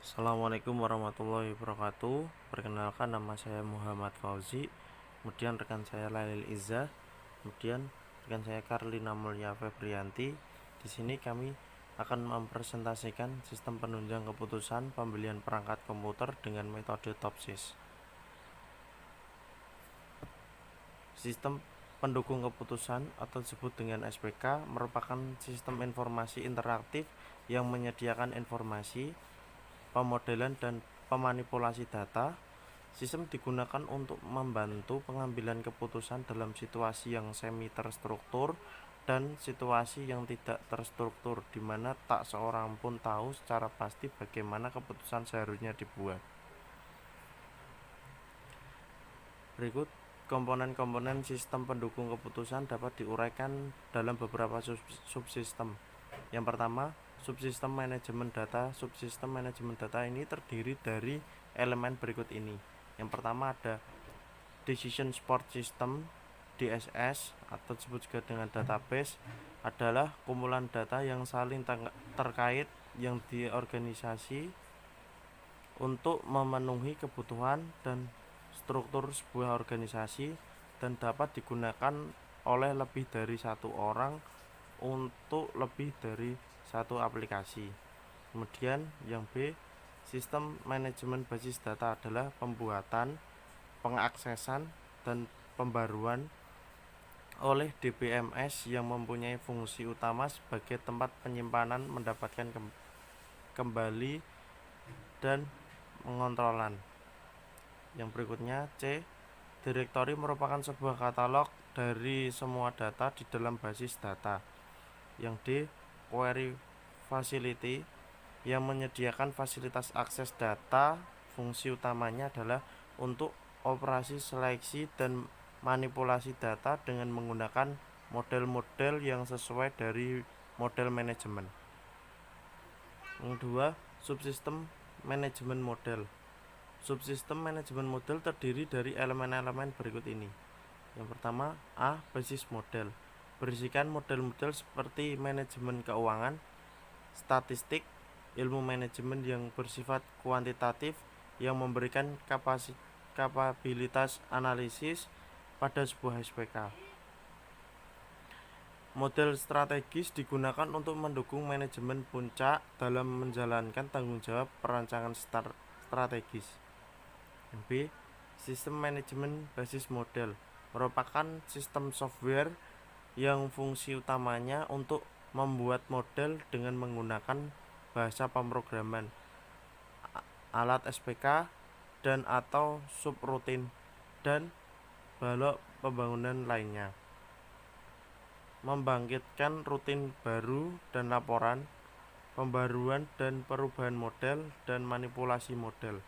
Assalamualaikum warahmatullahi wabarakatuh. Perkenalkan, nama saya Muhammad Fauzi. Kemudian rekan saya Lailil Izzah. Kemudian rekan saya Karlina Mulya Febrianti. Di sini kami akan mempresentasikan sistem penunjang keputusan pembelian perangkat komputer dengan metode TOPSIS. Sistem pendukung keputusan atau disebut dengan SPK merupakan sistem informasi interaktif yang menyediakan informasi, pemodelan dan pemanipulasi data. Sistem digunakan untuk membantu pengambilan keputusan dalam situasi yang semi terstruktur dan situasi yang tidak terstruktur, di mana tak seorang pun tahu secara pasti bagaimana keputusan seharusnya dibuat. Berikut komponen-komponen sistem pendukung keputusan dapat diuraikan dalam beberapa subsistem. Yang pertama, subsistem manajemen data. Subsistem manajemen data ini terdiri dari elemen berikut ini. Yang pertama ada Decision Support System (DSS) atau disebut juga dengan database, adalah kumpulan data yang saling terkait yang diorganisasi untuk memenuhi kebutuhan dan struktur sebuah organisasi dan dapat digunakan oleh lebih dari satu orang untuk lebih dari satu aplikasi. Kemudian yang B, sistem manajemen basis data adalah pembuatan, pengaksesan, dan pembaruan oleh DBMS yang mempunyai fungsi utama sebagai tempat penyimpanan, mendapatkan kembali, dan pengontrolan. Yang berikutnya C, direktori merupakan sebuah katalog dari semua data di dalam basis data. Yang D, query facility yang menyediakan fasilitas akses data. Fungsi utamanya adalah untuk operasi seleksi dan manipulasi data dengan menggunakan model-model yang sesuai dari model manajemen. Yang kedua, subsistem manajemen model. Subsistem manajemen model terdiri dari elemen-elemen berikut ini. Yang pertama, A, basis model. Berisikan model-model seperti manajemen keuangan, statistik, ilmu manajemen yang bersifat kuantitatif yang memberikan kapabilitas analisis pada sebuah SPK. Model strategis digunakan untuk mendukung manajemen puncak dalam menjalankan tanggung jawab perancangan strategis. Yang B, sistem manajemen basis model merupakan sistem software yang fungsi utamanya untuk membuat model dengan menggunakan bahasa pemrograman, alat SPK, dan atau subrutin dan balok pembangunan lainnya. Membangkitkan rutin baru dan laporan, pembaruan dan perubahan model, dan manipulasi model.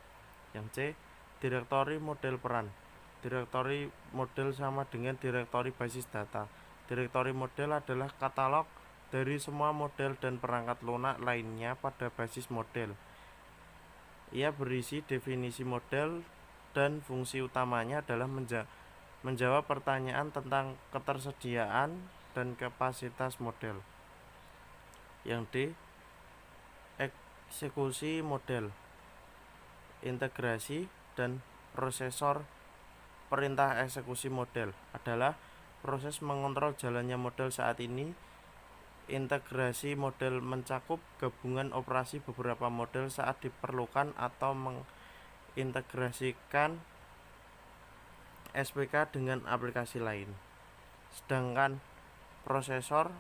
Yang C, direktori model peran. Direktori model sama dengan direktori basis data. Direktori model adalah katalog dari semua model dan perangkat lunak lainnya pada basis model. Ia berisi definisi model dan fungsi utamanya adalah menjawab pertanyaan tentang ketersediaan dan kapasitas model. Yang D, eksekusi model, integrasi dan prosesor. Perintah eksekusi model adalah proses mengontrol jalannya model saat ini. Integrasi model mencakup gabungan operasi beberapa model saat diperlukan atau mengintegrasikan SPK dengan aplikasi lain. Sedangkan prosesor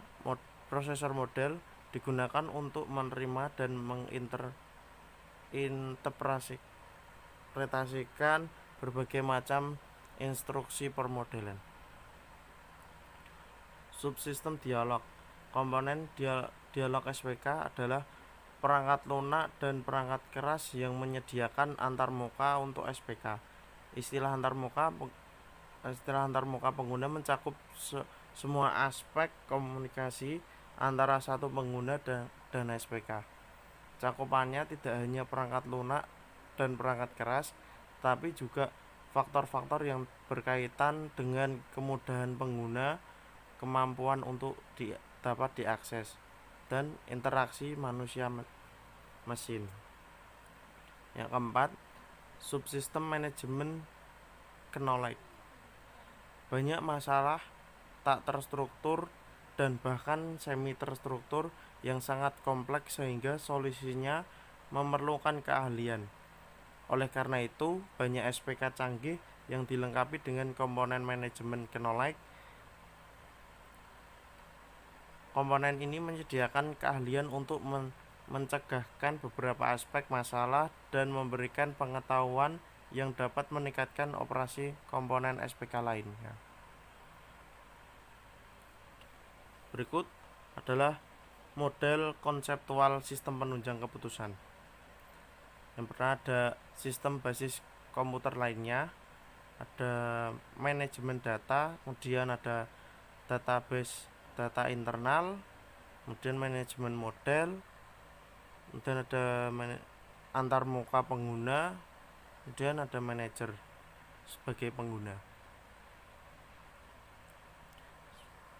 model digunakan untuk menerima dan menginterpretasikan berbagai macam instruksi permodelan. Subsistem dialog. Komponen dialog SPK adalah perangkat lunak dan perangkat keras yang menyediakan antarmuka untuk SPK. Istilah antarmuka pengguna mencakup semua aspek komunikasi antara satu pengguna dan SPK. Cakupannya tidak hanya perangkat lunak dan perangkat keras, tapi juga faktor-faktor yang berkaitan dengan kemudahan pengguna, kemampuan untuk dapat diakses, dan interaksi manusia mesin. Yang keempat, subsistem manajemen knowledge. Banyak masalah tak terstruktur dan bahkan semi terstruktur yang sangat kompleks sehingga solusinya memerlukan keahlian. Oleh karena itu, banyak SPK canggih yang dilengkapi dengan komponen manajemen knowledge. Komponen ini menyediakan keahlian untuk mencegahkan beberapa aspek masalah dan memberikan pengetahuan yang dapat meningkatkan operasi komponen SPK lainnya. Berikut adalah model konseptual sistem penunjang keputusan. Yang pertama ada sistem basis komputer lainnya, ada manajemen data, kemudian ada database data internal, kemudian manajemen model, kemudian ada antarmuka pengguna, kemudian ada manajer sebagai pengguna.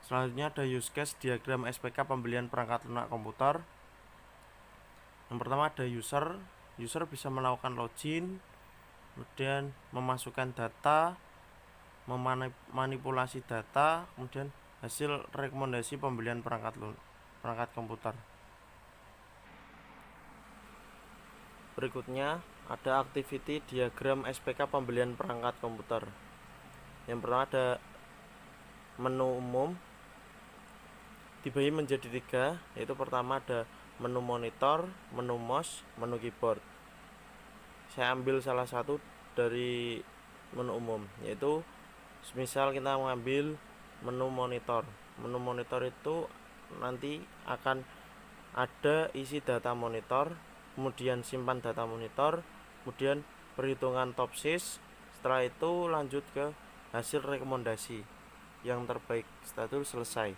Selanjutnya ada use case diagram SPK pembelian perangkat lunak komputer. Yang pertama ada user bisa melakukan login, kemudian memasukkan data, memanipulasi data, kemudian hasil rekomendasi pembelian perangkat komputer. Berikutnya ada activity diagram SPK pembelian perangkat komputer. Yang pertama ada menu umum, dibagi menjadi 3, yaitu pertama ada menu monitor, menu mouse, menu keyboard. Saya ambil salah satu dari menu umum, yaitu misal kita mengambil menu monitor. Menu monitor itu nanti akan ada isi data monitor, kemudian simpan data monitor, kemudian perhitungan topsis. Setelah itu lanjut ke hasil rekomendasi yang terbaik. Setelah itu selesai.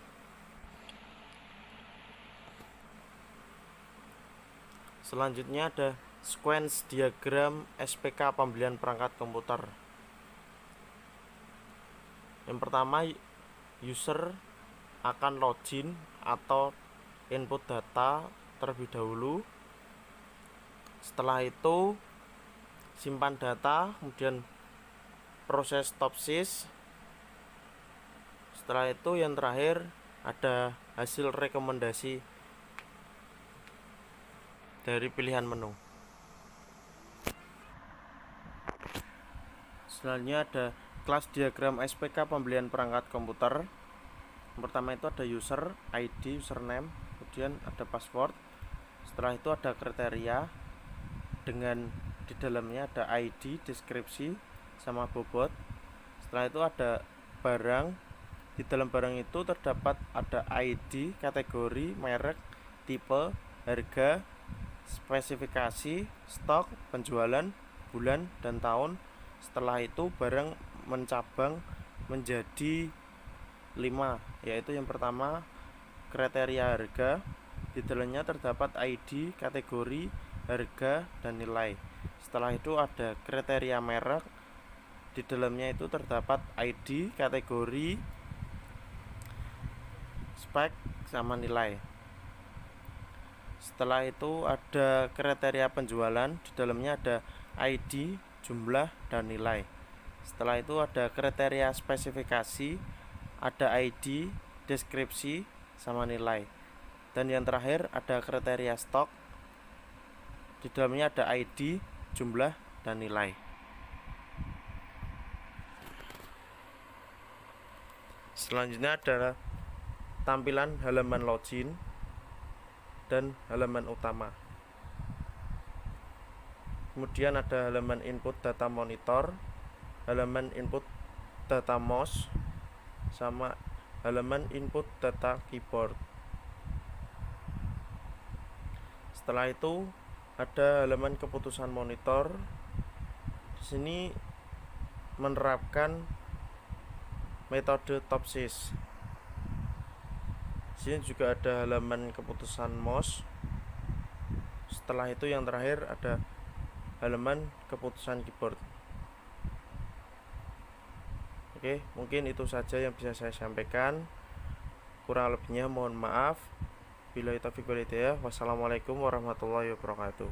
Selanjutnya ada sequence diagram SPK pembelian perangkat komputer. Yang pertama, user akan login atau input data terlebih dahulu. Setelah itu simpan data, kemudian proses topsis. Setelah itu yang terakhir ada hasil rekomendasi dari pilihan menu. Selanjutnya ada kelas diagram SPK pembelian perangkat komputer. Yang pertama itu ada user, ID, username, kemudian ada password. Setelah itu ada kriteria dengan di dalamnya ada ID, deskripsi, sama bobot. Setelah itu ada barang. Di dalam barang itu terdapat ada ID, kategori, merek, tipe, harga, spesifikasi, stok, penjualan, bulan, dan tahun. Setelah itu barang mencabang menjadi 5, yaitu yang pertama kriteria harga. Di dalamnya terdapat ID, kategori, harga, dan nilai. Setelah itu ada kriteria merek. Di dalamnya itu terdapat ID, kategori, spek, sama nilai. Setelah itu ada kriteria penjualan. Di dalamnya ada ID, jumlah, dan nilai. Setelah itu ada kriteria spesifikasi, ada ID, deskripsi, sama nilai. Dan yang terakhir ada kriteria stok. Di dalamnya ada ID, jumlah, dan nilai. Selanjutnya adalah tampilan halaman login dan halaman utama. Kemudian ada halaman input data monitor, halaman input data mouse, sama halaman input data keyboard. Setelah itu ada halaman keputusan monitor. Di sini menerapkan metode topsis. Di sini juga ada halaman keputusan mouse. Setelah itu yang terakhir ada halaman keputusan keyboard. Oke, mungkin itu saja yang bisa saya sampaikan. Kurang lebihnya mohon maaf. Billahi taufiq wal hidayah. Wassalamualaikum warahmatullahi wabarakatuh.